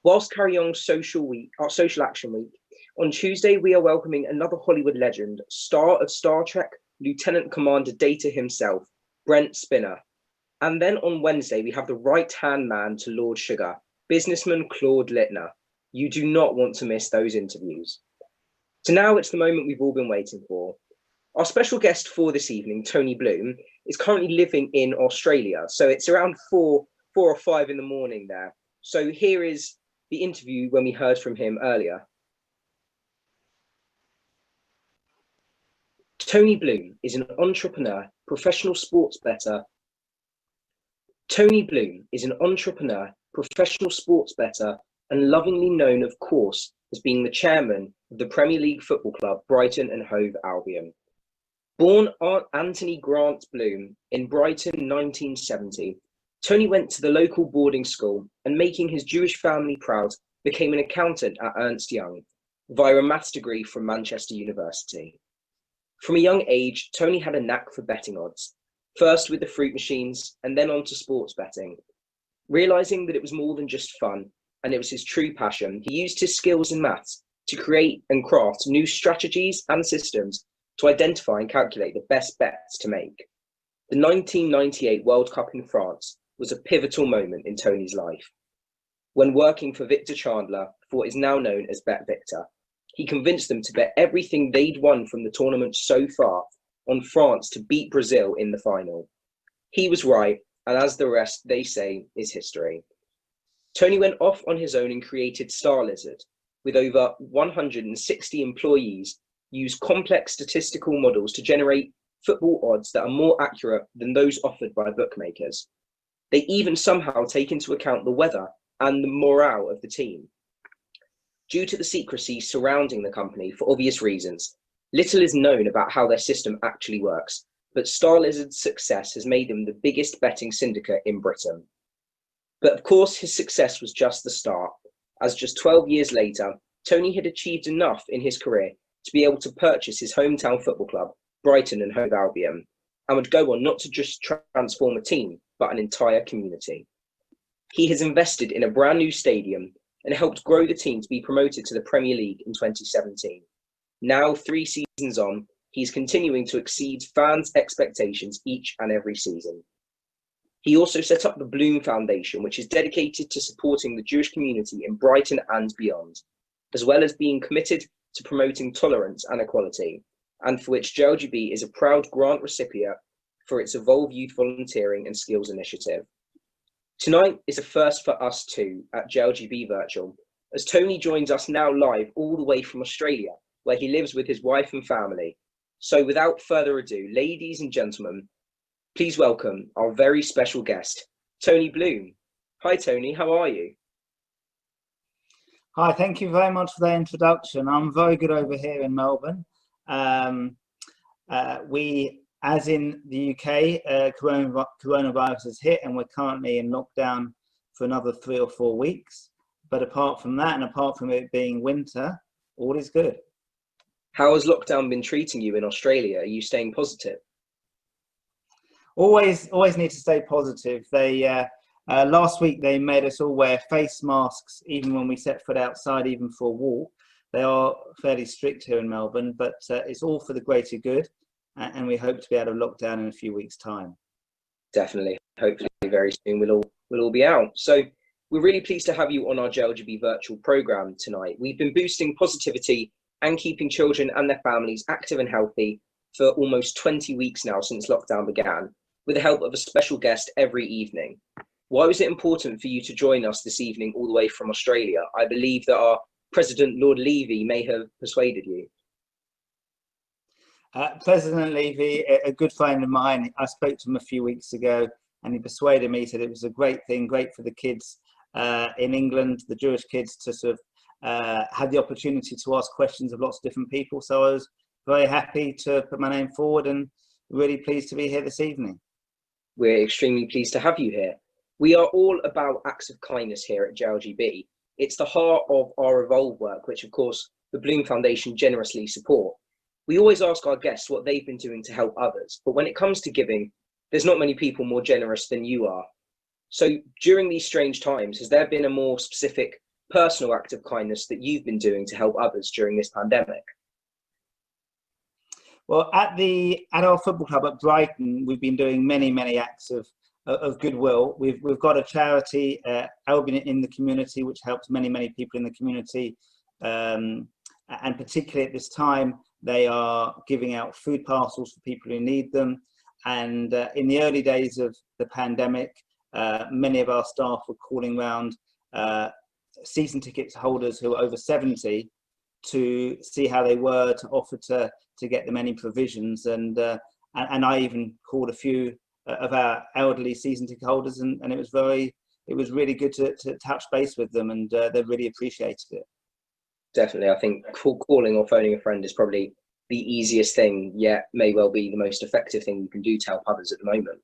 Whilst carrying on our social action week, on Tuesday we are welcoming another Hollywood legend, star of Star Trek, Lieutenant Commander Data himself, Brent Spinner. And then on Wednesday we have the right-hand man to Lord Sugar, businessman Claude Littner. You do not want to miss those interviews. So now it's the moment we've all been waiting for. Our special guest for this evening, Tony Bloom, is currently living in Australia. So it's around 4 or 5 in the morning there. So here is the interview when we heard from him earlier. Tony Bloom is an entrepreneur, professional sports bettor. Tony Bloom is an entrepreneur, professional sports bettor, and lovingly known, of course, as being the chairman of the Premier League football club Brighton and Hove Albion. Born Anthony Grant Bloom in Brighton 1970, Tony went to the local boarding school and, making his Jewish family proud, became an accountant at Ernst Young via a maths degree from Manchester University. From a young age, Tony had a knack for betting odds, first with the fruit machines and then on to sports betting. Realising that it was more than just fun and it was his true passion, he used his skills in maths to create and craft new strategies and systems to identify and calculate the best bets to make. The 1998 World Cup in France was a pivotal moment in Tony's life. When working for Victor Chandler for what is now known as Bet Victor, he convinced them to bet everything they'd won from the tournament so far on France to beat Brazil in the final. He was right, and as the rest, they say, is history. Tony went off on his own and created Star Lizard, with over 160 employees, use complex statistical models to generate football odds that are more accurate than those offered by bookmakers. They even somehow take into account the weather and the morale of the team. Due to the secrecy surrounding the company for obvious reasons, little is known about how their system actually works, but Star Lizard's success has made them the biggest betting syndicate in Britain. But of course, his success was just the start, as just 12 years later, Tony had achieved enough in his career to be able to purchase his hometown football club, Brighton and Hove Albion, and would go on not to just transform a team, but an entire community. He has invested in a brand new stadium and helped grow the team to be promoted to the Premier League in 2017. Now, 3 seasons on, he's continuing to exceed fans' expectations each and every season. He also set up the Bloom Foundation, which is dedicated to supporting the Jewish community in Brighton and beyond, as well as being committed to promoting tolerance and equality, and for which JLGB is a proud grant recipient for its Evolve Youth Volunteering and Skills Initiative. Tonight is a first for us too at JLGB Virtual, as Tony joins us now live all the way from Australia, where he lives with his wife and family. So without further ado, ladies and gentlemen, please welcome our very special guest, Tony Bloom. Hi Tony, how are you? Hi, thank you very much for the introduction. I'm very good over here in Melbourne. We, as in the UK, coronavirus has hit and we're currently in lockdown for another 3 or 4 weeks. But apart from that, and apart from it being winter, all is good. How has lockdown been treating you in Australia? Are you staying positive? Always need to stay positive. They last week they made us all wear face masks even when we set foot outside, even for a walk. They are fairly strict here in Melbourne, but it's all for the greater good, and we hope to be out of lockdown in a few weeks' time. Definitely. Hopefully very soon we'll all be out. So we're really pleased to have you on our JLGB virtual program tonight. We've been boosting positivity and keeping children and their families active and healthy for almost 20 weeks now since lockdown began, with the help of a special guest every evening. Why was it important for you to join us this evening all the way from Australia? I believe that our President, Lord Levy, may have persuaded you. President Levy, a good friend of mine, I spoke to him a few weeks ago and he persuaded me, said it was a great thing, great for the kids in England, the Jewish kids, to sort of have the opportunity to ask questions of lots of different people. So I was very happy to put my name forward and really pleased to be here this evening. We're extremely pleased to have you here. We are all about acts of kindness here at JLGB. It's the heart of our Evolve work, which of course the Bloom Foundation generously support. We always ask our guests what they've been doing to help others, but when it comes to giving, there's not many people more generous than you are. So during these strange times, has there been a more specific personal act of kindness that you've been doing to help others during this pandemic? Well, at our football club at Brighton, we've been doing many acts of goodwill. We've got a charity, Albion in the community, which helps many people in the community, and particularly at this time, they are giving out food parcels for people who need them. And in the early days of the pandemic, many of our staff were calling round season ticket holders who are over 70 to see how they were, to offer to get them any provisions. And I even called a few of our elderly season ticket holders, and it was really good to touch base with them, and they really appreciated it. Definitely. I think calling or phoning a friend is probably the easiest thing, yet may well be the most effective thing you can do to help others at the moment.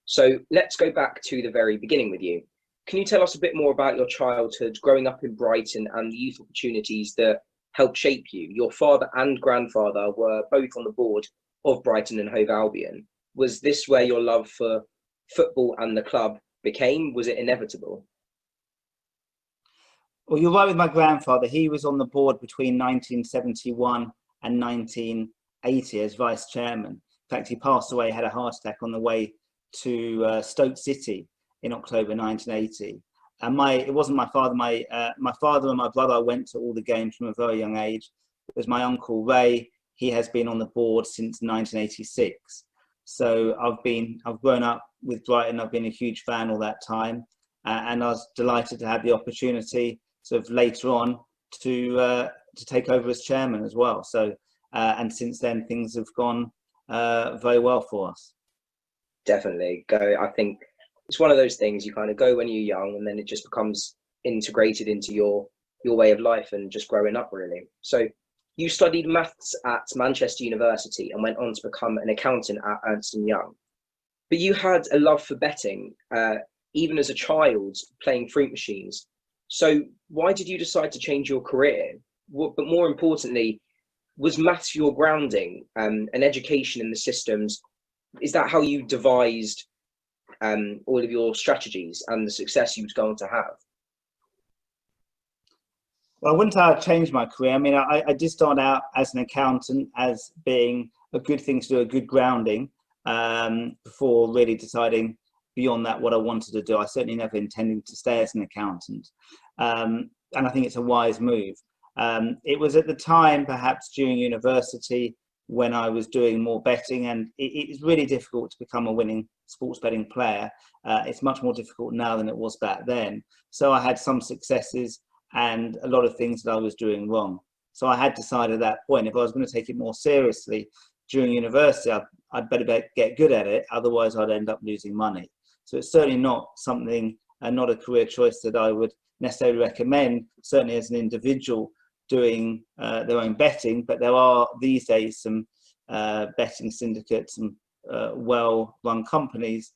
So let's go back to the very beginning with you. Can you tell us a bit more about your childhood, growing up in Brighton, and the youth opportunities that helped shape you? Your father and grandfather were both on the board of Brighton and Hove Albion. Was this where your love for football and the club became? Was it inevitable? Well, you're right with my grandfather. He was on the board between 1971 and 1980 as vice chairman. In fact, he passed away, had a heart attack on the way to Stoke City in October 1980. And it wasn't my father. My father and my brother went to all the games from a very young age. It was my uncle Ray. He has been on the board since 1986. So I've grown up with Brighton. I've been a huge fan all that time, and I was delighted to have the opportunity sort of later on to take over as chairman as well. So and since then things have gone very well for us. Definitely. I think it's one of those things, you kind of go when you're young, and then it just becomes integrated into your way of life and just growing up, really. So you studied maths at Manchester University and went on to become an accountant at Ernst & Young. But you had a love for betting, even as a child, playing fruit machines. So why did you decide to change your career? But more importantly, was maths your grounding, and education in the systems? Is that how you devised all of your strategies and the success you was going to have? Well, I wouldn't have changed my career. I mean, I did start out as an accountant, as being a good thing to do, a good grounding, before really deciding beyond that what I wanted to do. I certainly never intended to stay as an accountant. And I think it's a wise move. It was at the time, perhaps during university, when I was doing more betting, and it's really difficult to become a winning sports betting player. It's much more difficult now than it was back then. So I had some successes and a lot of things that I was doing wrong. So I had decided at that point, if I was going to take it more seriously during university, I'd better get good at it, otherwise I'd end up losing money. So it's certainly not something, not a career choice that I would necessarily recommend, certainly as an individual doing their own betting. But there are these days some betting syndicates and well-run companies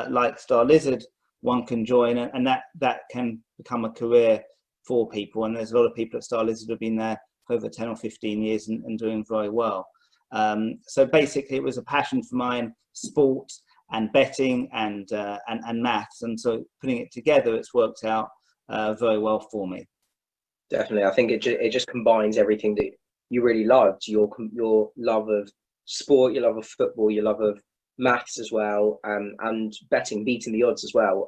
like Star Lizard one can join, and that can become a career for people. And there's a lot of people at Star Lizard who have been there for over 10 or 15 years and doing very well. So basically it was a passion for mine, sport and betting and maths, and so putting it together, it's worked out very well for me. Definitely. I think it just combines everything that you really loved, your love of sport, your love of football, your love of maths as well, and betting, beating the odds as well.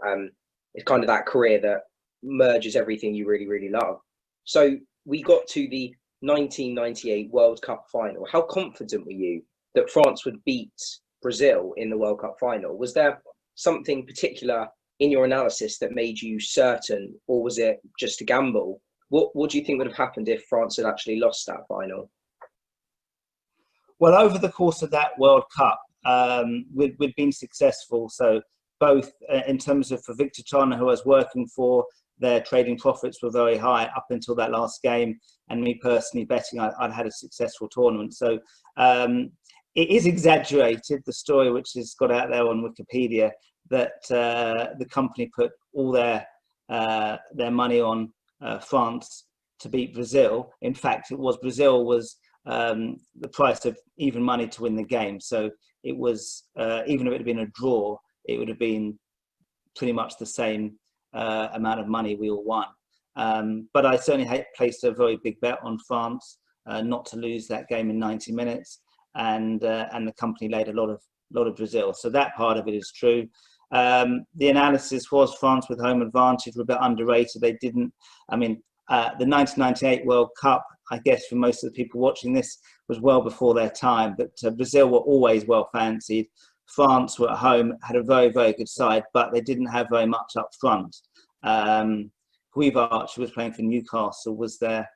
It's kind of that career that merges everything you really love. So we got to the 1998 World Cup final. How confident were you that France would beat Brazil in the World Cup final? Was there something particular in your analysis that made you certain, or was it just a gamble? What do you think would have happened if France had actually lost that final? Well, over the course of that World Cup, we'd been successful. So both in terms of, for Victor Chana, who I was working for, their trading profits were very high up until that last game, and me personally betting, I'd had a successful tournament. So it is exaggerated, the story which has got out there on Wikipedia, that the company put all their money on France to beat Brazil. In fact, Brazil was the price of even money to win the game. So it was, even if it had been a draw, it would have been pretty much the same amount of money we all won. But I certainly placed a very big bet on France not to lose that game in 90 minutes, and the company laid a lot of Brazil. So that part of it is true. The analysis was France with home advantage were a bit underrated. They didn't. I mean, the 1998 World Cup, I guess for most of the people watching this, was well before their time. But Brazil were always well fancied. France were at home, had a very, very good side, but they didn't have very much up front. Guivart, who was playing for Newcastle, was their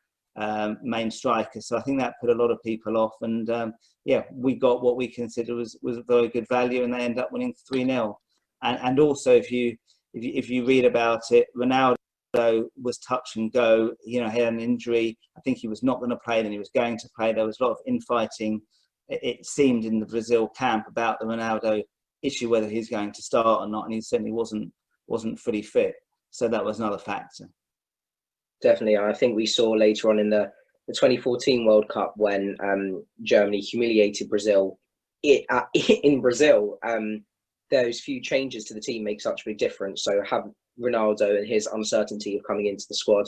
main striker. So I think that put a lot of people off. And we got what we considered was a very good value, and they ended up winning 3-0. And also, if you read about it, Ronaldo was touch and go. He had an injury. I think he was not going to play, then he was going to play. There was a lot of infighting, it seemed, in the Brazil camp about the Ronaldo issue, whether he's going to start or not, and he certainly wasn't fully fit. So that was another factor. Definitely. I think we saw later on in the 2014 World Cup when Germany humiliated Brazil in Brazil. Those few changes to the team make such a big difference. So have Ronaldo and his uncertainty of coming into the squad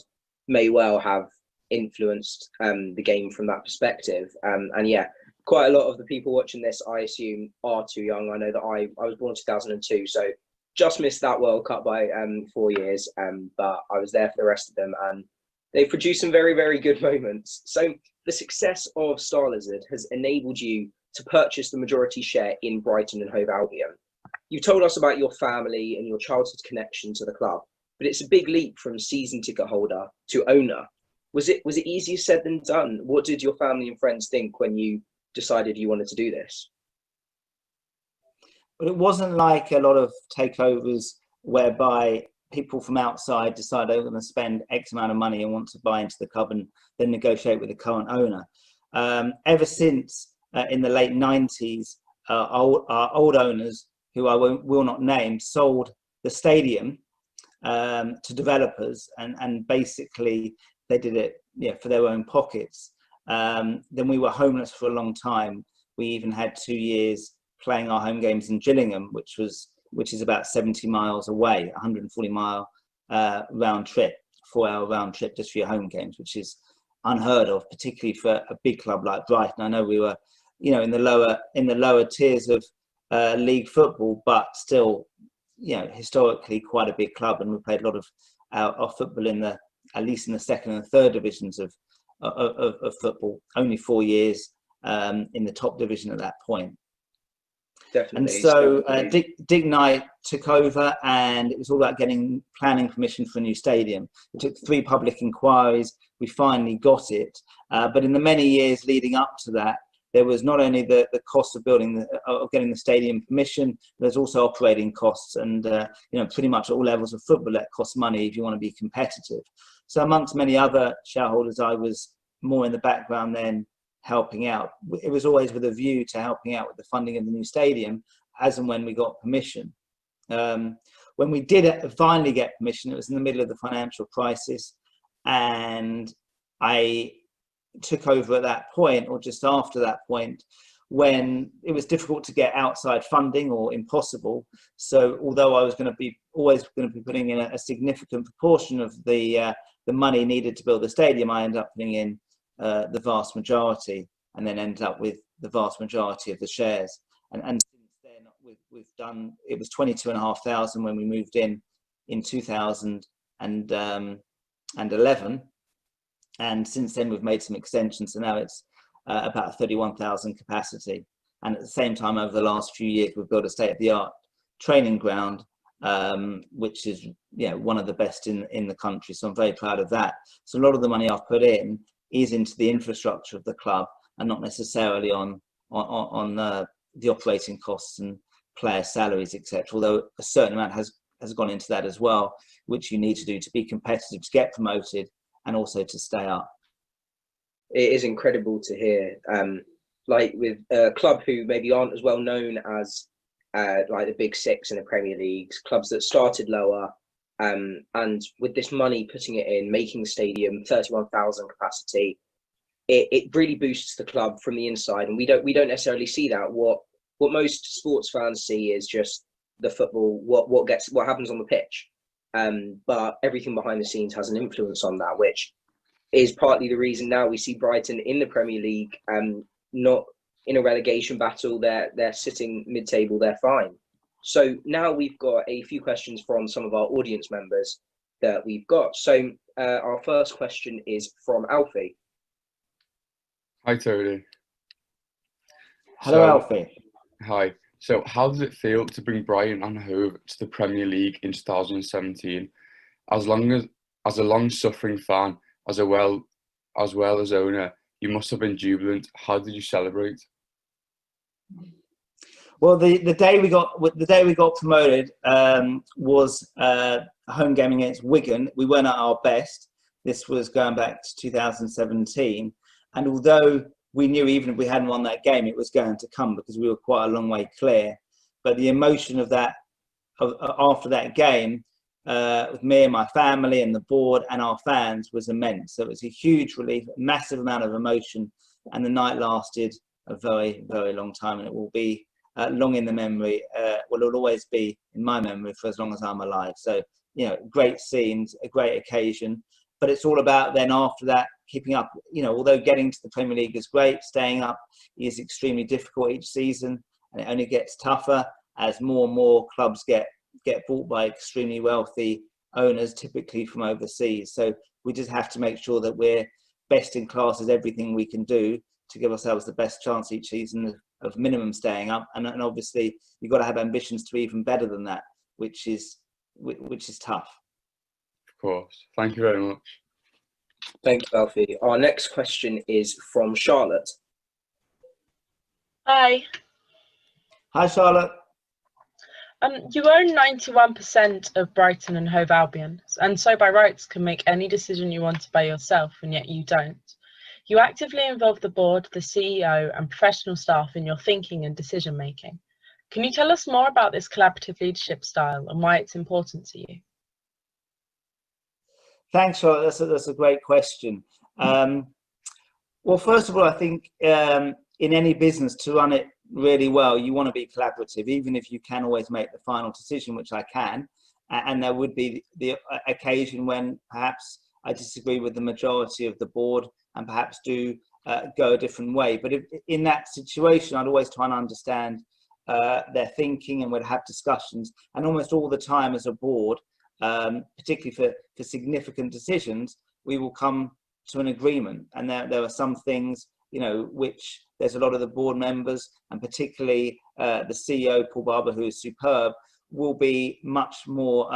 may well have influenced the game from that perspective. And yeah, quite a lot of the people watching this, I assume, are too young. I know that I was born in 2002, so just missed that World Cup by 4 years, but I was there for the rest of them, and they produced some very, very good moments. So the success of Star Lizard has enabled you to purchase the majority share in Brighton and Hove Albion. You've told us about your family and your childhood connection to the club, but it's a big leap from season ticket holder to owner. Was it easier said than done? What did your family and friends think when you decided you wanted to do this? But it wasn't like a lot of takeovers whereby people from outside decide they're going to spend X amount of money and want to buy into the club and then negotiate with the current owner. Ever since in the late 90s, our old owners, who I will not name, sold the stadium to developers, and basically they did it for their own pockets. Then we were homeless for a long time. We even had 2 years playing our home games in Gillingham, which is about 70 miles away, 140-mile round trip, 4-hour round trip just for your home games, which is unheard of, particularly for a big club like Brighton. I know we were, in the lower tiers of league football, but still, historically quite a big club, and we played a lot of our football at least in the second and third divisions of football. Only 4 years in the top division at that point. Definitely. And so Dick Knight took over, and it was all about getting planning permission for a new stadium. It took 3 public inquiries. We finally got it. But in the many years leading up to that, there was not only the cost of getting the stadium permission, there's also operating costs. And, pretty much at all levels of football, that costs money if you want to be competitive. So amongst many other shareholders, I was more in the background then, helping out. It was always with a view to helping out with the funding of the new stadium as and when we got permission. When we did finally get permission, it was in the middle of the financial crisis, and I took over at that point, or just after that point, when it was difficult to get outside funding, or impossible. So although I was always going to be putting in a significant proportion of the money needed to build the stadium, I ended up putting in the vast majority, and then ended up with the vast majority of the shares. And since then, we've done, it was 22,500 when we moved in 2011, and since then we've made some extensions, so now it's about 31,000 capacity. And at the same time, over the last few years, we've built a state-of-the-art training ground, which is one of the best in the country. So I'm very proud of that. So a lot of the money I've put in is into the infrastructure of the club, and not necessarily on the operating costs and player salaries, etc. Although a certain amount has gone into that as well, which you need to do to be competitive, to get promoted, and also to stay up. It is incredible to hear, like with a club who maybe aren't as well known as like the Big Six in the Premier Leagues, clubs that started lower, and with this money, putting it in, making the stadium 31,000 capacity, it really boosts the club from the inside, and we don't necessarily see that. What most sports fans see is just the football, what happens on the pitch. but everything behind the scenes has an influence on that, which is partly the reason now we see Brighton in the Premier League, not in a relegation battle. They're sitting mid-table, they're fine. So now we've got a few questions from some of our audience members that we've got. So our first question is from Alfie. Hi, Tony. Hello, Alfie. Hi. So how does it feel to bring Brighton and Hove to the Premier League in 2017? As a long-suffering fan, as well as owner, you must have been jubilant. How did you celebrate? Well, the day we got promoted was a home game against Wigan. We weren't at our best. This was going back to 2017, and although we knew even if we hadn't won that game, it was going to come because we were quite a long way clear. But the emotion of that, after that game, with me and my family and the board and our fans, was immense. So it was a huge relief, a massive amount of emotion, and the night lasted a very, very long time, and it will be long in the memory. Well, it'll always be in my memory for as long as I'm alive. So, great scenes, a great occasion. But it's all about then after that, keeping up. Although getting to the Premier League is great, staying up is extremely difficult each season, and it only gets tougher as more and more clubs get bought by extremely wealthy owners, typically from overseas. So we just have to make sure that we're best in class as everything we can do to give ourselves the best chance each season of minimum staying up. And obviously you've got to have ambitions to be even better than that, which is tough. Of course. Thank you very much. Thank you, Alfie. Our next question is from Charlotte. Hi. Hi, Charlotte. You own 91% of Brighton and Hove Albion, and so by rights can make any decision you want by yourself, and yet you don't. You actively involve the board, the CEO, and professional staff in your thinking and decision making. Can you tell us more about this collaborative leadership style and why it's important to you? Thanks, Charlotte. That's a great question. Well, first of all, I think in any business, to run it really well, you want to be collaborative, even if you can always make the final decision, which I can. And there would be the occasion when perhaps I disagree with the majority of the board and perhaps do go a different way. But in that situation, I'd always try and understand their thinking, and we'd have discussions. And almost all the time as a board, particularly for significant decisions, we will come to an agreement. And there are some things, which there's a lot of the board members, and particularly the CEO, Paul Barber, who is superb, will be much more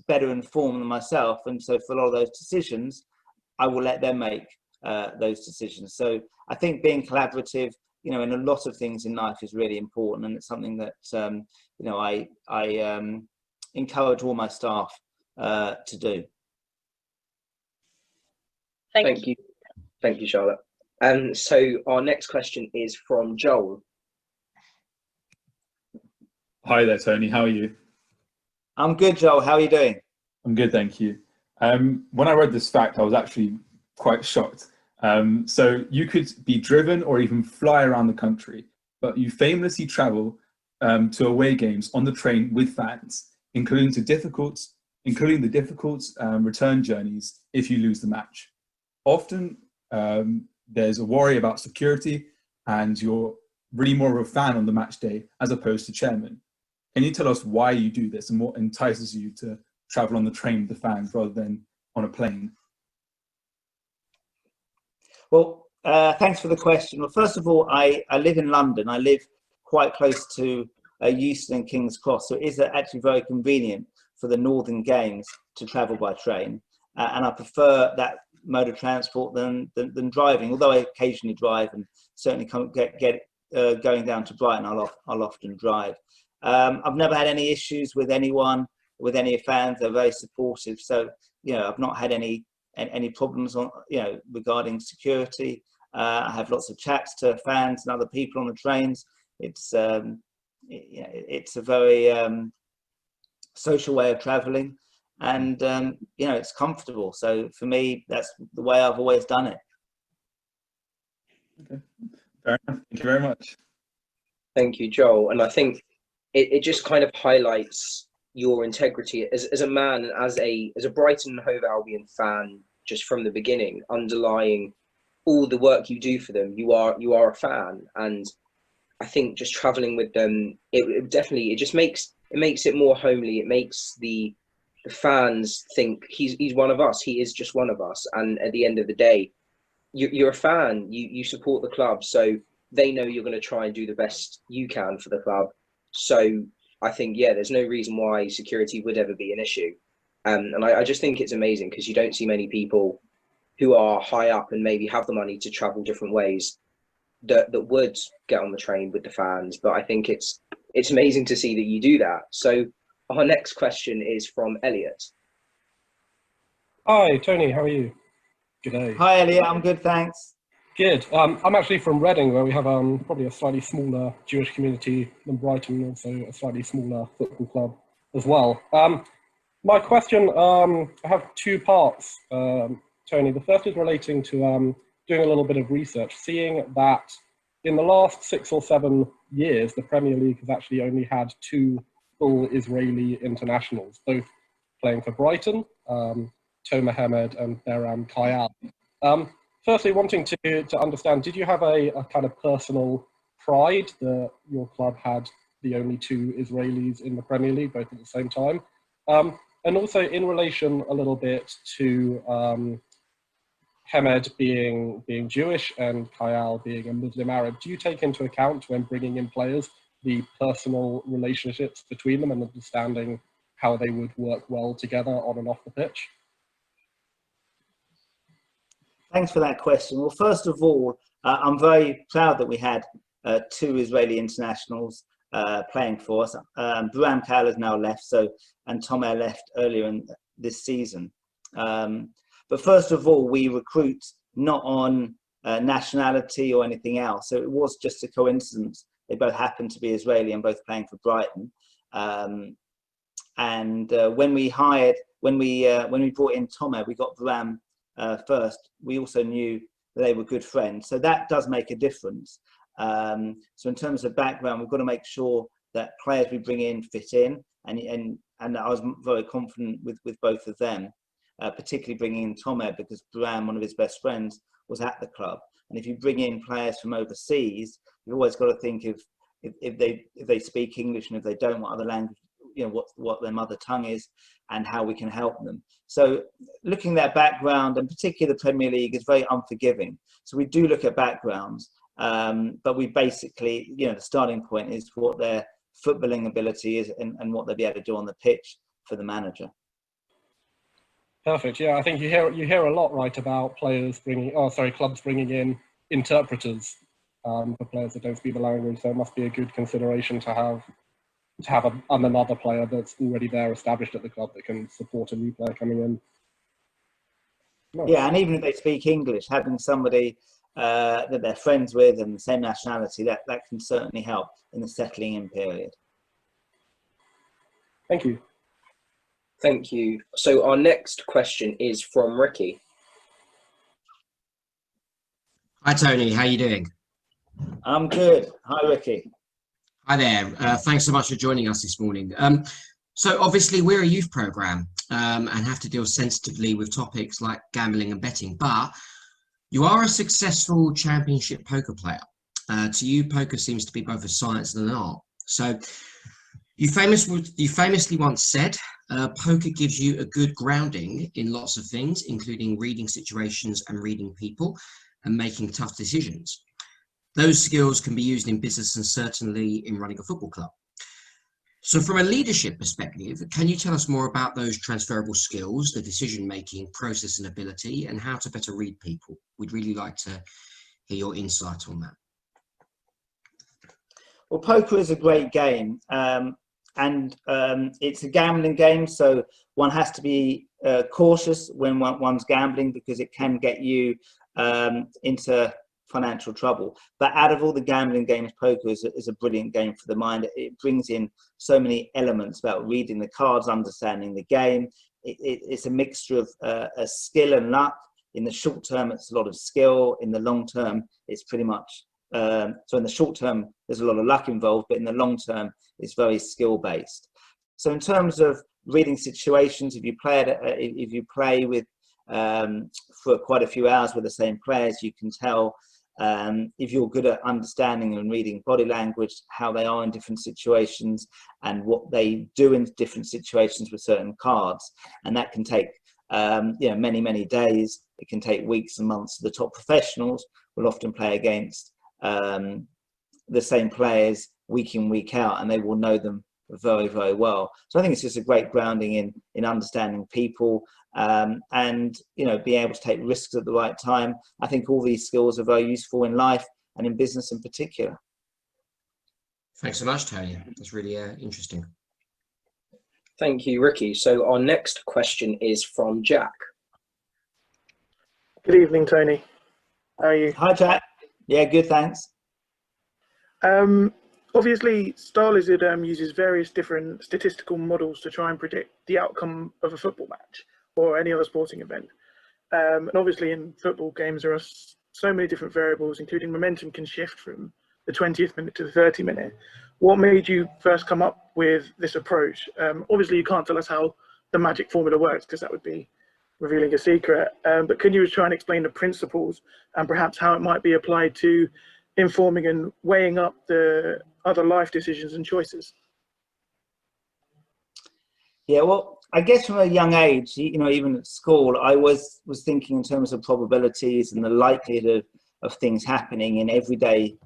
better informed than myself. And so for a lot of those decisions, I will let them make those decisions. So I think being collaborative, in a lot of things in life is really important. And it's something that, I encourage all my staff to do. Thank you. Thank you, Charlotte. So our next question is from Joel. Hi there, Tony. How are you? I'm good, Joel. How are you doing? I'm good, thank you. When I read this fact, I was actually quite shocked. So you could be driven or even fly around the country, but you famously travel to away games on the train with fans, including the difficult return journeys if you lose the match. Often there's a worry about security, and you're really more of a fan on the match day as opposed to chairman. Can you tell us why you do this and what entices you to travel on the train with the fans rather than on a plane? Well, thanks for the question. Well, first of all, I live in London. I live quite close to Euston and King's Cross, so it is actually very convenient for the northern games to travel by train. And I prefer that mode of transport than driving, although I occasionally drive, and certainly going down to Brighton, I'll often drive. I've never had any issues with anyone, with any fans. They're very supportive. So, I've not had any problems regarding security. I have lots of chats to fans and other people on the trains. It's a very social way of traveling, and it's comfortable. So for me, that's the way I've always done it. Okay, fair enough. Thank you very much. Thank you, Joel. And I think it just kind of highlights your integrity as a man and as a Brighton and Hove Albion fan, just from the beginning, underlying all the work you do for them, you are a fan. And I think just traveling with them, it definitely, it just makes it more homely. It makes the fans think he's one of us. He is just one of us. And at the end of the day, you're a fan. You support the club, so they know you're going to try and do the best you can for the club. So I think, yeah, there's no reason why security would ever be an issue. And I just think it's amazing, because you don't see many people who are high up and maybe have the money to travel different ways that would get on the train with the fans. But I think it's amazing to see that you do that. So our next question is from Elliot. Hi, Tony, how are you? Good day. Hi, Elliot. I'm good, thanks. Good. I'm actually from Reading, where we have probably a slightly smaller Jewish community than Brighton, also a slightly smaller football club as well. My question, I have two parts, Tony. The first is relating to doing a little bit of research, seeing that in the last 6 or 7 years, the Premier League has actually only had 2 full Israeli internationals, both playing for Brighton, Tomer Hemed and Beram Kayal. Firstly, wanting to understand, did you have a kind of personal pride that your club had the only 2 Israelis in the Premier League, both at the same time? And also in relation a little bit to Hemed being Jewish and Kayal being a Muslim Arab, do you take into account, when bringing in players, the personal relationships between them and understanding how they would work well together on and off the pitch? Thanks for that question. Well, first of all, I'm very proud that we had 2 Israeli internationals playing for us. Beram Kayal has now left, and Tomer left earlier in this season. But first of all, we recruit not on nationality or anything else. So it was just a coincidence. They both happened to be Israeli and both playing for Brighton. When we brought in Tomer, we got Beram first. We also knew that they were good friends. So that does make a difference. So in terms of background, we've got to make sure that players we bring in fit in, and I was very confident with both of them, particularly bringing in Tomer, because Beram, one of his best friends, was at the club. And if you bring in players from overseas, you've always got to think of if they speak English, and if they don't, what other language, what their mother tongue is, and how we can help them. So looking at their background, and particularly the Premier League, is very unforgiving. So we do look at backgrounds, but we basically, the starting point is what their footballing ability is and what they'll be able to do on the pitch for the manager. Perfect. Yeah, I think you hear a lot, right, about clubs bringing in interpreters for players that don't speak the language. So it must be a good consideration to have another player that's already there, established at the club, that can support a new player coming in. Nice. Yeah, and even if they speak English, having somebody that they're friends with and the same nationality, that can certainly help in the settling in period. Thank you. Thank you. So our next question is from Ricky. Hi Tony, how are you doing? I'm good. Hi Ricky. Hi there. Thanks so much for joining us this morning. So obviously we're a youth programme and have to deal sensitively with topics like gambling and betting, but you are a successful championship poker player. To you, poker seems to be both a science and an art. So you famously once said, poker gives you a good grounding in lots of things, including reading situations and reading people and making tough decisions. Those skills can be used in business and certainly in running a football club. So from a leadership perspective, can you tell us more about those transferable skills, the decision-making process and ability, and how to better read people? We'd really like to hear your insight on that. Well, poker is a great game, and it's a gambling game, so one has to be cautious when one's gambling, because it can get you into financial trouble. But out of all the gambling games, poker is a brilliant game for the mind. It brings in so many elements about reading the cards, understanding the game. It's a mixture of skill and luck. In the short term, it's a lot of skill. In the long term, it's pretty much so in the short term, there's a lot of luck involved, but in the long term, it's very skill based. So in terms of reading situations, if you play with for quite a few hours with the same players, you can tell if you're good at understanding and reading body language, how they are in different situations and what they do in different situations with certain cards. And that can take many days. It can take weeks and months. The top professionals will often play against the same players week in, week out, and they will know them very, very well. So I think it's just a great grounding in understanding people, and being able to take risks at the right time. I think all these skills are very useful in life and in business in particular. Thanks so much, Tony. That's really interesting. Thank you, Ricky. So our next question is from Jack. Good evening, Tony. How are you? Hi, Jack. Yeah, good, thanks. Obviously, Starlizard uses various different statistical models to try and predict the outcome of a football match or any other sporting event. And obviously, in football games, there are so many different variables, including momentum can shift from the 20th minute to the 30th minute. What made you first come up with this approach? Obviously, you can't tell us how the magic formula works because that would be revealing a secret. But can you try and explain the principles and perhaps how it might be applied to informing and weighing up the other life decisions and choices? Yeah, well, I guess from a young age, even at school, I was thinking in terms of probabilities and the likelihood of things happening in everyday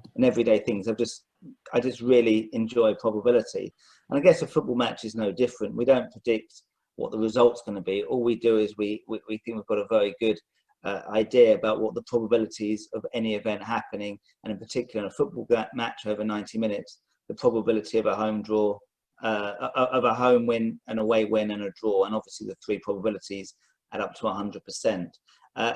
things. I just really enjoy probability. And I guess a football match is no different. We don't predict what the result's going to be. All we do is we think we've got a very good idea about what the probabilities of any event happening, and in particular in a football match over 90 minutes, the probability of a home draw, of a home win, an away win and a draw, and obviously the three probabilities add up to 100%.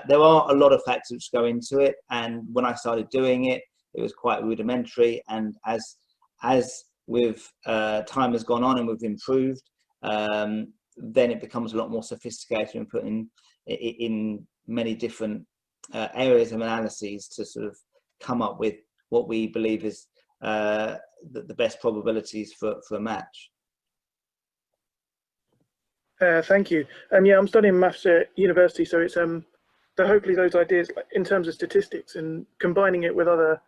There are a lot of factors which go into it, and when I started doing it, it was quite rudimentary, and as with time has gone on and we've improved, then it becomes a lot more sophisticated and put in many different areas of analyses to sort of come up with what we believe is the best probabilities for a match. Thank you. Yeah, I'm studying maths at university, so it's hopefully those ideas in terms of statistics and combining it with other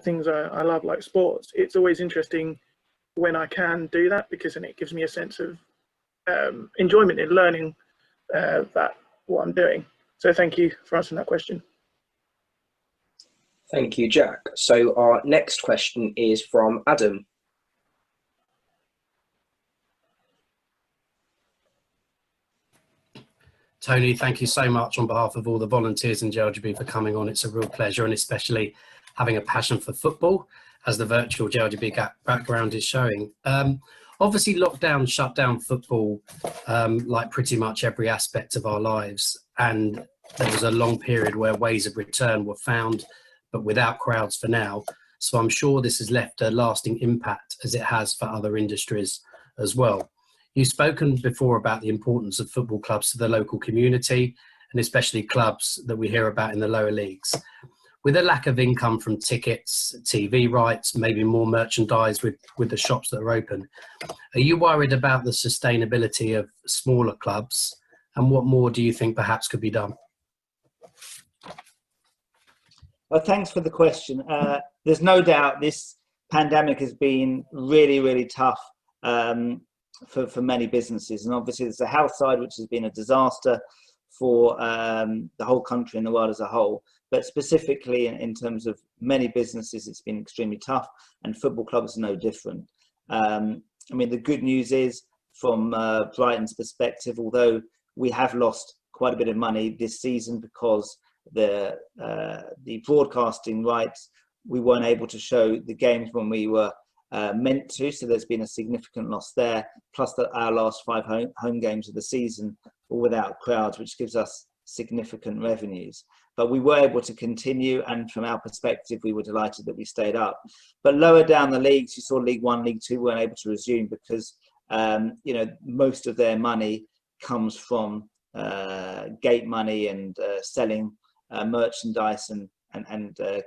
things I love, like sports. It's always interesting when I can do that, because then it gives me a sense of enjoyment in learning what I'm doing. So thank you for answering that question. Thank you, Jack. So our next question is from Adam. Tony, thank you so much on behalf of all the volunteers in JLGB for coming on. It's a real pleasure, and especially having a passion for football, as the virtual JLGB background is showing. Obviously, lockdown shut down football like pretty much every aspect of our lives, and there was a long period where ways of return were found, but without crowds for now. So I'm sure this has left a lasting impact, as it has for other industries as well. You've spoken before about the importance of football clubs to the local community, and especially clubs that we hear about in the lower leagues. With a lack of income from tickets, TV rights, maybe more merchandise with the shops that are open, are you worried about the sustainability of smaller clubs, and what more do you think perhaps could be done? Well, thanks for the question. There's no doubt this pandemic has been really, really tough for many businesses. And obviously there's the health side, which has been a disaster for the whole country and the world as a whole. But specifically in terms of many businesses, it's been extremely tough, and football clubs are no different. I mean, the good news is, from Brighton's perspective, although we have lost quite a bit of money this season because the broadcasting rights, we weren't able to show the games when we were meant to, so there's been a significant loss there, plus that our last 5 home games of the season were without crowds, which gives us significant revenues. But we were able to continue, and from our perspective, we were delighted that we stayed up. But lower down the leagues, you saw League One, League Two weren't able to resume because most of their money comes from gate money and selling merchandise and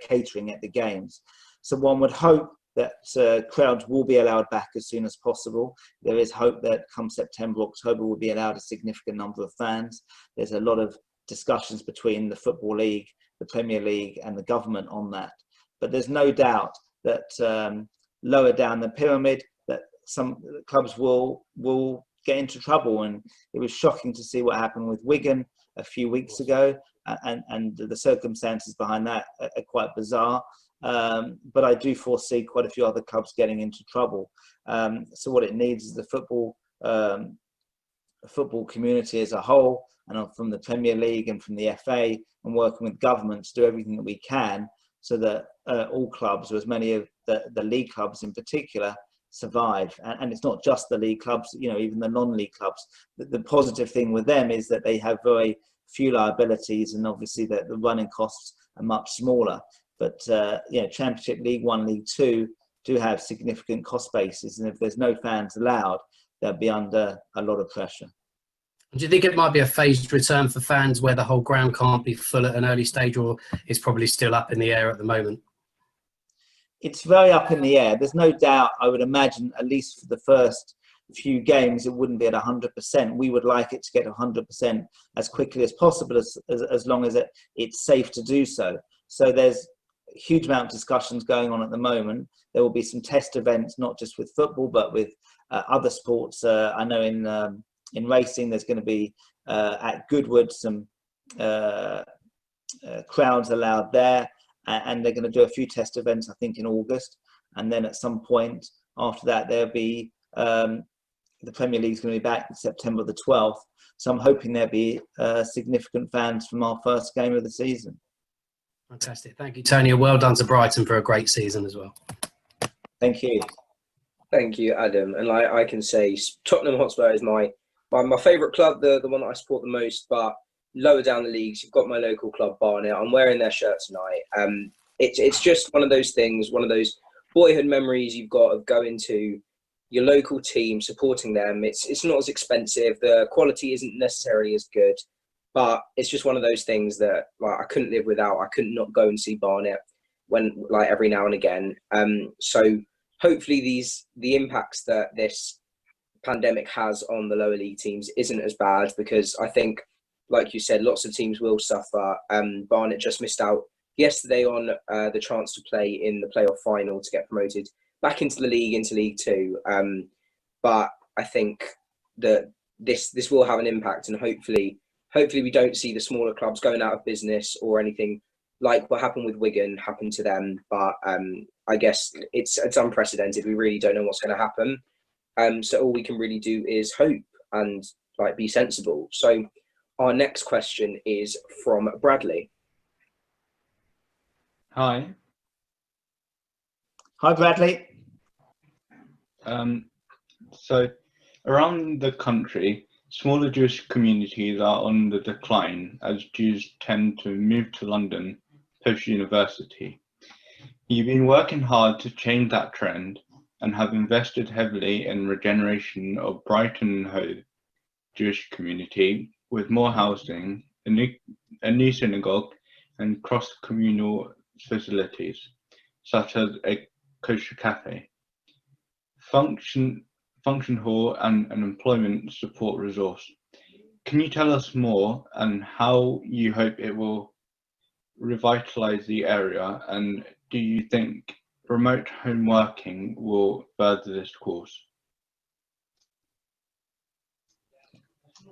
catering at the games. So one would hope that crowds will be allowed back as soon as possible. There is hope that come September, October, we'll be allowed a significant number of fans. There's a lot of discussions between the Football League, the Premier League and the government on that. But there's no doubt that lower down the pyramid, that some clubs will get into trouble. And it was shocking to see what happened with Wigan a few weeks ago, and the circumstances behind that are quite bizarre. But I do foresee quite a few other clubs getting into trouble. So what it needs is the football community as a whole, and from the Premier League and from the FA, and working with government to do everything that we can so that all clubs, or as many of the league clubs in particular, survive. And it's not just the league clubs, you know, even the non-league clubs. The positive thing with them is that they have very few liabilities, and obviously that the running costs are much smaller. But you know, Championship, League One, League Two do have significant cost bases, and if there's no fans allowed, they'll be under a lot of pressure. Do you think it might be a phased return for fans where the whole ground can't be full at an early stage, or it's probably still up in the air at the moment? It's very up in the air. There's no doubt, I would imagine, at least for the first few games, it wouldn't be at 100%. We would like it to get 100% as quickly as possible, as long as it's safe to do so. So there's a huge amount of discussions going on at the moment. There will be some test events, not just with football, but with other sports. I know in racing, there's going to be at Goodwood some crowds allowed there, and they're going to do a few test events, I think, in August. And then at some point after that, there'll be the Premier League's going to be back September the 12th. So I'm hoping there'll be significant fans from our first game of the season. Fantastic. Thank you, Tony. And well done to Brighton for a great season as well. Thank you. Thank you, Adam. And like I can say, Tottenham Hotspur is my favourite club, the one that I support the most. But lower down the leagues, you've got my local club, Barnet. I'm wearing their shirt tonight. It's just one of those things, one of those boyhood memories you've got of going to your local team, supporting them. It's not as expensive. The quality isn't necessarily as good, but it's just one of those things that like I couldn't live without. I couldn't not go and see Barnet every now and again. So hopefully the impacts that this pandemic has on the lower league teams isn't as bad, because I think, like you said, lots of teams will suffer. Barnet just missed out yesterday on the chance to play in the playoff final to get promoted back into the league, into League Two. But I think that this will have an impact, and hopefully we don't see the smaller clubs going out of business or anything like what happened with Wigan happen to them. But I guess it's unprecedented. We really don't know what's going to happen. So all we can really do is hope and be sensible. So our next question is from Bradley. Hi. Hi, Bradley. So around the country, smaller Jewish communities are on the decline as Jews tend to move to London post-university. You've been working hard to change that trend and have invested heavily in regeneration of Brighton and Hove Jewish community with more housing, a new synagogue, and cross-communal facilities, such as a kosher cafe, function hall, and an employment support resource. Can you tell us more and how you hope it will revitalise the area, and do you think remote home working will further this course?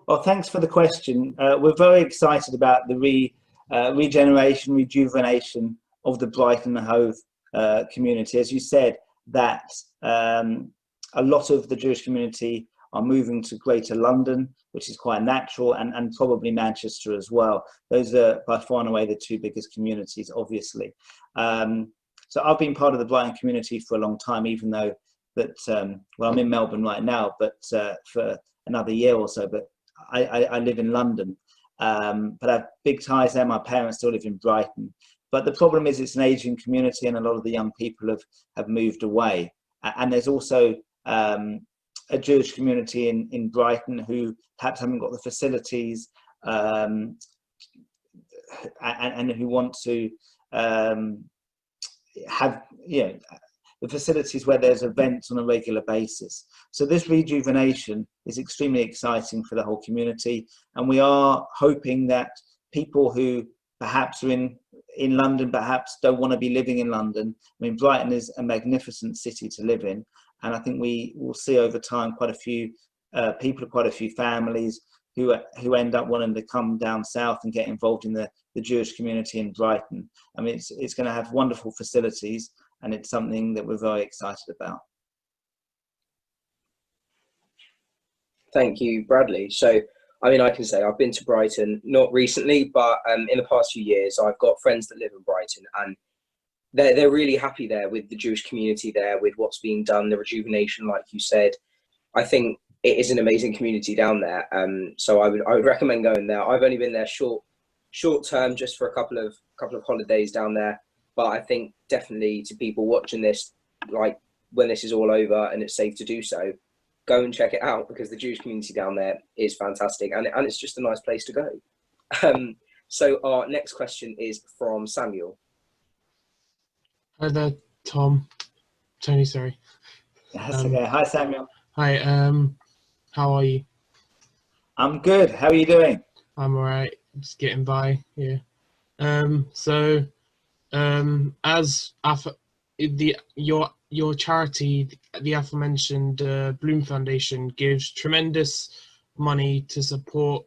Well, thanks for the question. We're very excited about the rejuvenation of the Brighton and Hove community. As you said, that a lot of the Jewish community are moving to Greater London, which is quite natural, and probably Manchester as well. Those are by far and away the two biggest communities, obviously. So I've been part of the Brighton community for a long time, even though that, well, I'm in Melbourne right now, but for another year or so, but I live in London. But I have big ties there. My parents still live in Brighton. But the problem is it's an aging community, and a lot of the young people have moved away. And there's also a Jewish community in Brighton who perhaps haven't got the facilities and who want to have, the facilities where there's events on a regular basis. So this rejuvenation is extremely exciting for the whole community, and we are hoping that people who perhaps are in London, perhaps don't want to be living in London. I mean, Brighton is a magnificent city to live in, and I think we will see over time quite a few people, quite a few families who end up wanting to come down south and get involved in the Jewish community in Brighton. I mean, it's going to have wonderful facilities, and it's something that we're very excited about. Thank you, Bradley. So, I mean, I can say I've been to Brighton, not recently, but in the past few years, I've got friends that live in Brighton, and they're really happy there with the Jewish community there, with what's being done, the rejuvenation, like you said. I think it is an amazing community down there. So I would recommend going there. I've only been there short term, just for a couple of holidays down there. But I think definitely to people watching this, like when this is all over and it's safe to do so, go and check it out, because the Jewish community down there is fantastic, and it's just a nice place to go. So our next question is from Samuel. Hi there, Tony, sorry. That's okay. Hi, Samuel. Hi, how are you? I'm good. How are you doing? I'm all right. Just getting by, yeah. As your charity, the aforementioned Bloom Foundation, gives tremendous money to support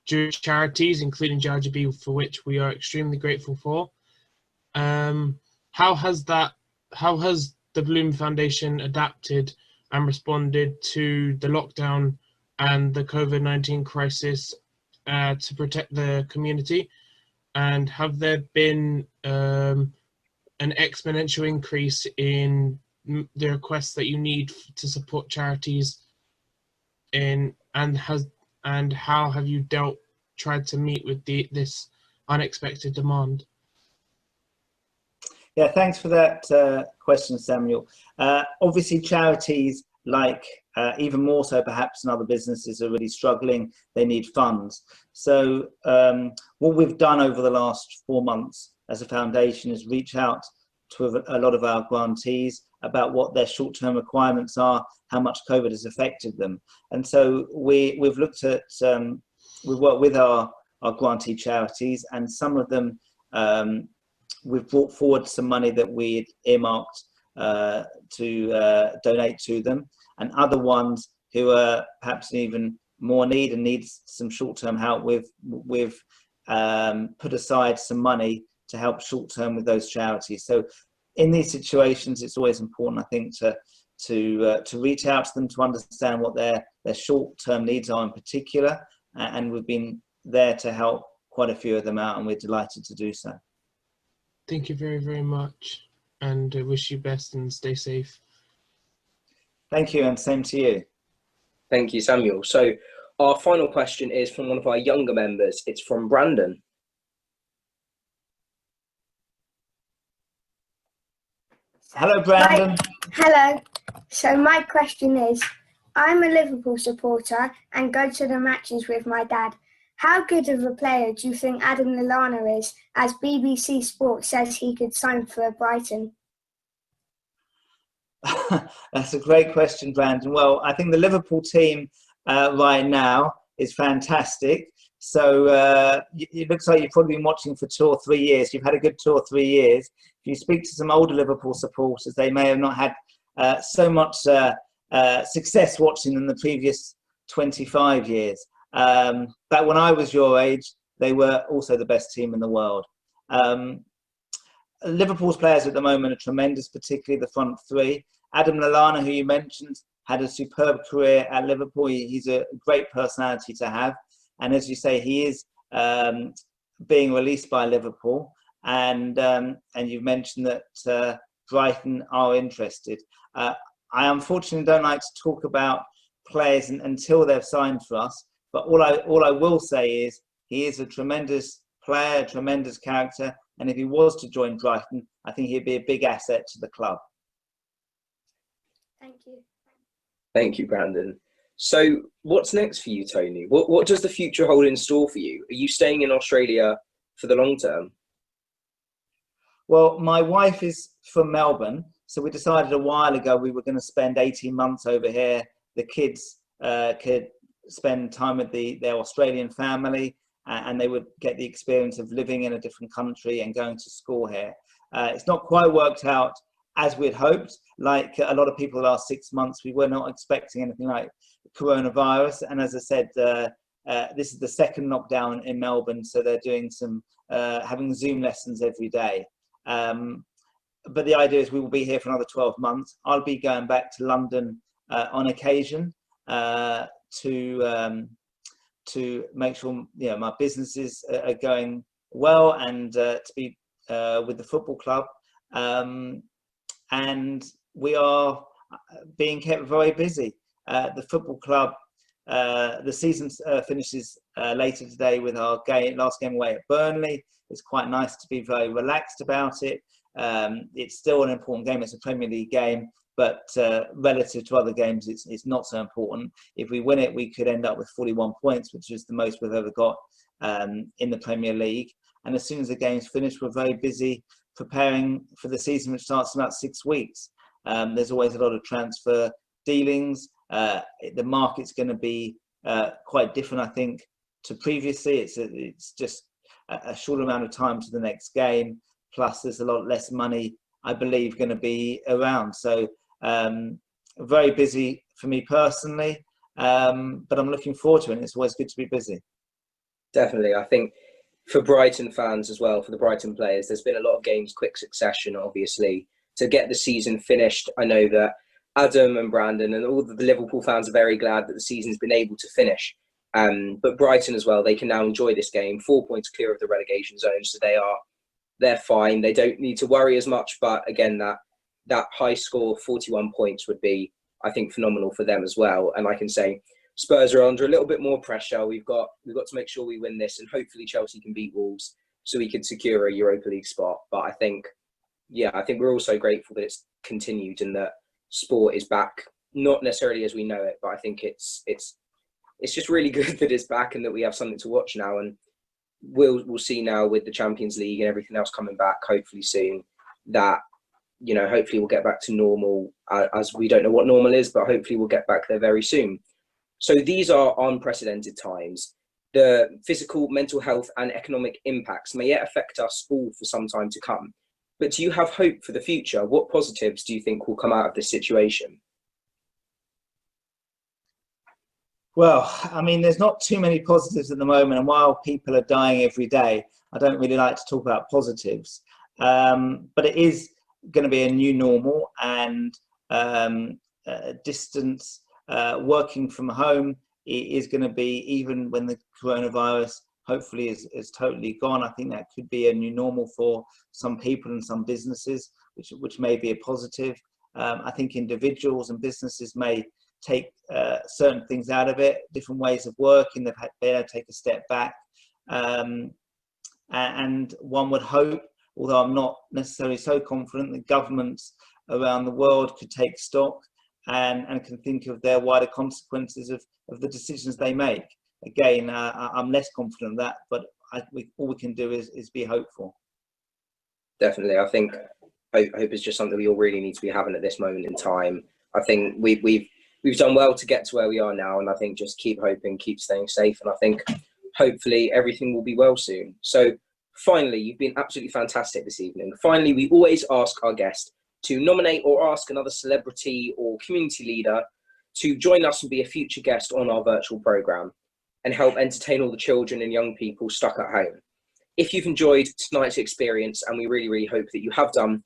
Jewish charities, including JLGB, for which we are extremely grateful for. How has the Bloom Foundation adapted and responded to the lockdown and the COVID-19 crisis to protect the community? And have there been an exponential increase in the requests that you need to support charities and how have you tried to meet with this unexpected demand? Yeah, thanks for that question, Samuel. Obviously, charities, like even more so perhaps than other businesses, are really struggling. They need funds. So what we've done over the last 4 months as a foundation is reach out to a lot of our grantees about what their short-term requirements are, how much COVID has affected them. And so we've looked at, we've worked with our grantee charities, and some of them, we've brought forward some money that we'd earmarked to donate to them, and other ones who are perhaps in even more need and needs some short-term help, we've put aside some money to help short-term with those charities. So in these situations, it's always important, I think, to reach out to them, to understand what their short-term needs are in particular, and we've been there to help quite a few of them out, and we're delighted to do so. Thank you very, very much, and I wish you best and stay safe. Thank you, and same to you. Thank you, Samuel. So our final question is from one of our younger members. It's from Brandon. Hello, Brandon. Hello. So my question is, I'm a Liverpool supporter and go to the matches with my dad. How good of a player do you think Adam Lallana is, as BBC Sport says he could sign for Brighton? That's a great question, Brandon. Well, I think the Liverpool team right now is fantastic. So it looks like you've probably been watching for 2 or 3 years. You've had a good 2 or 3 years. If you speak to some older Liverpool supporters, they may have not had so much success watching them the previous 25 years. But when I was your age, they were also the best team in the world. Liverpool's players at the moment are tremendous, particularly the front three. Adam Lallana, who you mentioned, had a superb career at Liverpool. He's a great personality to have. And as you say, he is being released by Liverpool. And you've mentioned that Brighton are interested. I unfortunately don't like to talk about players until they've signed for us. But all I will say is he is a tremendous player, a tremendous character. And if he was to join Brighton, I think he'd be a big asset to the club. Thank you. Thank you, Brandon. So what's next for you, Tony? What does the future hold in store for you? Are you staying in Australia for the long term? Well, my wife is from Melbourne, so we decided a while ago we were going to spend 18 months over here. The kids could spend time with their Australian family, and they would get the experience of living in a different country and going to school here. It's not quite worked out as we'd hoped. Like a lot of people the last 6 months, we were not expecting anything like coronavirus. And as I said, this is the second lockdown in Melbourne, so they're doing some having Zoom lessons every day. But the idea is we will be here for another 12 months. I'll be going back to London on occasion to make sure my businesses are going well, and to be with the football club. And we are being kept very busy. The football club, the season finishes later today with our last game away at Burnley. It's quite nice to be very relaxed about it. It's still an important game. It's a Premier League game, but relative to other games, it's not so important. If we win it, we could end up with 41 points, which is the most we've ever got in the Premier League. And as soon as the game's finished, we're very busy preparing for the season, which starts in about 6 weeks. There's always a lot of transfer dealings. The market's going to be quite different, I think, to previously. It's just a short amount of time to the next game. Plus, there's a lot less money, I believe, going to be around. So very busy for me personally, but I'm looking forward to it. And it's always good to be busy. Definitely. I think for Brighton fans as well, for the Brighton players, there's been a lot of games, quick succession, obviously, to get the season finished. I know that Adam and Brandon and all the Liverpool fans are very glad that the season's been able to finish. But Brighton as well, they can now enjoy this game, 4 points clear of the relegation zone, so they're fine. They don't need to worry as much. But again, that high score, 41 points, would be, I think, phenomenal for them as well. And I can say Spurs are under a little bit more pressure. We've got to make sure we win this, and hopefully Chelsea can beat Wolves so we can secure a Europa League spot. But I think we're also grateful that it's continued and that sport is back, not necessarily as we know it, but I think it's just really good that it's back and that we have something to watch now. And we'll see now with the Champions League and everything else coming back, hopefully soon, that hopefully we'll get back to normal, as we don't know what normal is, but hopefully we'll get back there very soon. So these are unprecedented times. The physical, mental health and economic impacts may yet affect us all for some time to come. But do you have hope for the future? What positives do you think will come out of this situation? Well, I mean, there's not too many positives at the moment. And while people are dying every day, I don't really like to talk about positives. But it is going to be a new normal, and distance working from home is going to be, even when the coronavirus hopefully is totally gone, I think that could be a new normal for some people and some businesses, which may be a positive. I think individuals and businesses may take certain things out of it, different ways of working. They've had to take a step back. And one would hope, although I'm not necessarily so confident, that governments around the world could take stock and can think of their wider consequences of the decisions they make. Again, I'm less confident of that, but all we can do is be hopeful. Definitely. I think hope is just something we all really need to be having at this moment in time. I think we've done well to get to where we are now, and I think just keep hoping, keep staying safe, and I think hopefully everything will be well soon. So finally, you've been absolutely fantastic this evening. Finally, we always ask our guest to nominate or ask another celebrity or community leader to join us and be a future guest on our virtual programme and help entertain all the children and young people stuck at home. If you've enjoyed tonight's experience, and we really, really hope that you have done,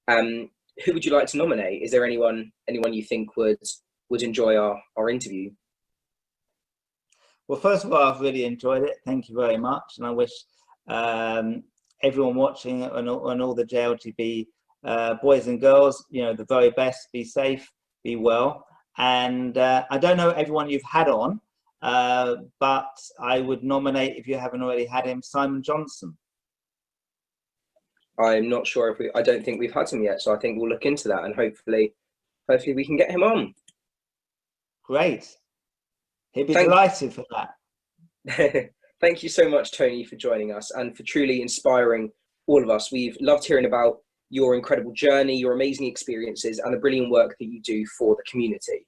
who would you like to nominate? Is there anyone you think would enjoy our interview? Well, first of all, I've really enjoyed it. Thank you very much. And I wish everyone watching and all the JLGB boys and girls, the very best. Be safe, be well. And I don't know everyone you've had on, but I would nominate, if you haven't already had him, Simon Johnson. I'm not sure I don't think we've had him yet, so I think we'll look into that, and hopefully we can get him on. Great. He'd be delighted for that. Thank you so much, Tony, for joining us and for truly inspiring all of us. We've loved hearing about your incredible journey, your amazing experiences, and the brilliant work that you do for the community.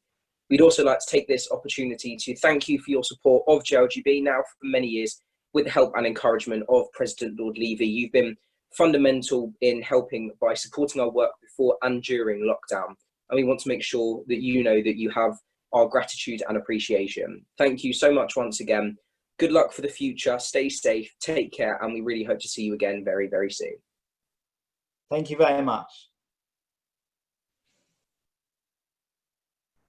We'd also like to take this opportunity to thank you for your support of JLGB now for many years, with the help and encouragement of President Lord Levy. You've been fundamental in helping by supporting our work before and during lockdown. And we want to make sure that you know that you have our gratitude and appreciation. Thank you so much once again. Good luck for the future. Stay safe, take care, and we really hope to see you again very, very soon. Thank you very much.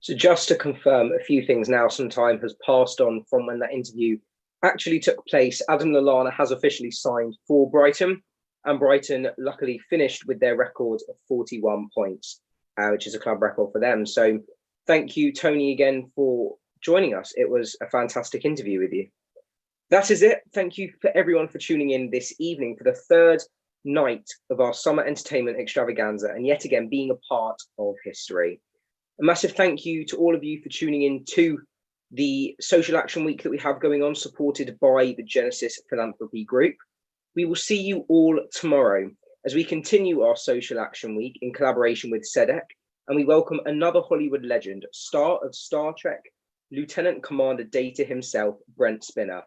So just to confirm a few things now, some time has passed on from when that interview actually took place. Adam Lallana has officially signed for Brighton, and Brighton luckily finished with their record of 41 points, which is a club record for them. So thank you, Tony, again for joining us. It was a fantastic interview with you. That is it. Thank you for everyone for tuning in this evening for the third night of our summer entertainment extravaganza, and yet again being a part of history. A massive thank you to all of you for tuning in to the Social Action Week that we have going on, supported by the Genesis Philanthropy Group. We will see you all tomorrow as we continue our Social Action Week in collaboration with SEDEC, and we welcome another Hollywood legend, star of Star Trek, Lieutenant Commander Data himself, Brent Spinner.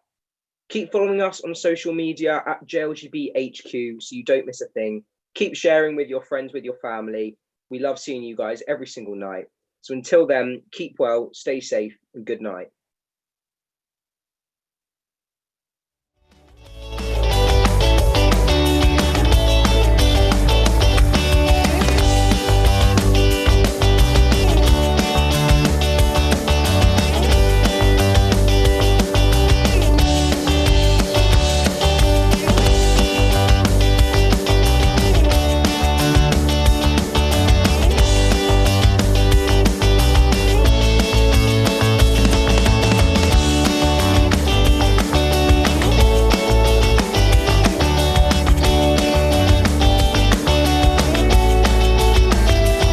Keep following us on social media at JLGB HQ so you don't miss a thing. Keep sharing with your friends, with your family. We love seeing you guys every single night. So until then, keep well, stay safe, and good night.